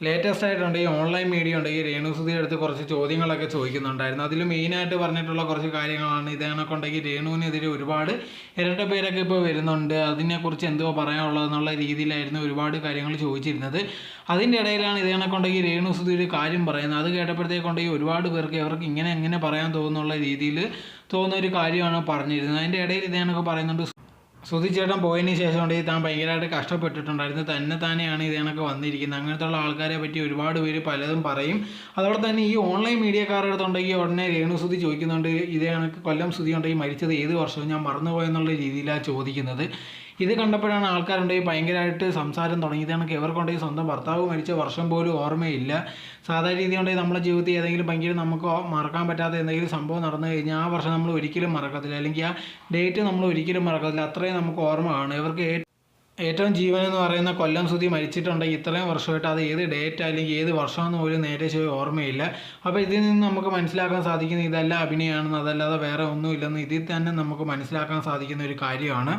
Latest ആയിട്ടുണ്ട് ഈ online media ഉണ്ട് ഈ രേണുസുധിയുടെ അടുത്ത് കുറച്ച് ചോദ്യങ്ങളൊക്കെ ചോദിക്കുന്നുണ്ടായിരുന്നു. അതിൽ മെയിനായിട്ട് പറഞ്ഞിട്ടുള്ള കുറച്ച് കാര്യങ്ങളാണ്. ഇതേണക്കൊണ്ടെങ്കിൽ രേണുവിനെതിരെ ഒരുപാട് ഇരട്ട പേരൊക്കെ ഇപ്പോൾ വരുന്നുണ്ട്, അതിനെക്കുറിച്ച് എന്തോ പറയാനുള്ളതെന്നുള്ള രീതിയിലായിരുന്നു ഒരുപാട് കാര്യങ്ങൾ ചോദിച്ചിരുന്നത്. അതിൻ്റെ ഇടയിലാണ് ഇതേണക്കൊണ്ടെങ്കിൽ രേണുസുധിയുടെ കാര്യം പറയുന്നത്. അത് കേട്ടപ്പോഴത്തേക്കുണ്ടെങ്കിൽ ഒരുപാട് പേർക്ക് ഇവർക്ക് ഇങ്ങനെ എങ്ങനെ പറയാൻ തോന്നുന്നുള്ള രീതിയിൽ തോന്നുന്ന ഒരു കാര്യമാണ് പറഞ്ഞിരുന്നത്. അതിൻ്റെ ഇടയിൽ ഇതേണൊക്കെ പറയുന്നുണ്ട്, സുധി ചേട്ടൻ പോയതിന് ശേഷം ഉണ്ടെങ്കിൽ താൻ ഭയങ്കരമായിട്ട് കഷ്ടപ്പെട്ടിട്ടുണ്ടായിരുന്നു, താനെയാണ് ഇതേണൊക്കെ വന്നിരിക്കുന്നത്. അങ്ങനത്തെ ഉള്ള ആൾക്കാരെ പറ്റി ഒരുപാട് പേര് പലതും പറയും. അതോടെ തന്നെ ഈ ഓൺലൈൻ മീഡിയക്കാരുടെ അടുത്തുണ്ടെങ്കിൽ ഉടനെ രേണുസുധി ചോദിക്കുന്നുണ്ട്, ഇതേ കണക്ക് കൊല്ലം സുധി ഉണ്ടെങ്കിൽ മരിച്ചത് ഏത് വർഷവും ഞാൻ മറന്നുപോയെന്നുള്ള രീതിയിലാണ് ചോദിക്കുന്നത്. ഇത് കണ്ടപ്പോഴാണ് ആൾക്കാരുണ്ടെങ്കിൽ ഭയങ്കരമായിട്ട് സംസാരം തുടങ്ങിയത്. കണക്ക് ഇവർക്കുണ്ടെങ്കിൽ സ്വന്തം ഭർത്താവ് മരിച്ച വർഷം പോലും ഓർമ്മയില്ല. സാധാരണ രീതി ഉണ്ടെങ്കിൽ നമ്മുടെ ജീവിതത്തിൽ ഏതെങ്കിലും ഭയങ്കര നമുക്ക് മറക്കാൻ പറ്റാത്ത എന്തെങ്കിലും സംഭവം നടന്നു കഴിഞ്ഞാൽ ആ വർഷം നമ്മൾ ഒരിക്കലും മറക്കത്തില്ല, അല്ലെങ്കിൽ ആ ഡേറ്റ് നമ്മൾ ഒരിക്കലും മറക്കത്തില്ല. അത്രയും നമുക്ക് ഓർമ്മ കാണും. ഇവർക്ക് ഏറ്റവും ജീവൻ എന്ന് പറയുന്ന കൊല്ലം സുധി മരിച്ചിട്ടുണ്ടെങ്കിൽ ഇത്രയും വർഷമായിട്ട് അത് ഏത് ഡേറ്റ് അല്ലെങ്കിൽ ഏത് വർഷമെന്ന് പോലും നേരെ ഓർമ്മയില്ല. അപ്പോൾ ഇതിൽ നിന്ന് നമുക്ക് മനസ്സിലാക്കാൻ സാധിക്കുന്നത് ഇതെല്ലാം അഭിനയമാണെന്ന്, അതല്ലാതെ വേറെ ഒന്നുമില്ലെന്ന് ഇതിൽ തന്നെ നമുക്ക് മനസ്സിലാക്കാൻ സാധിക്കുന്ന ഒരു കാര്യമാണ്.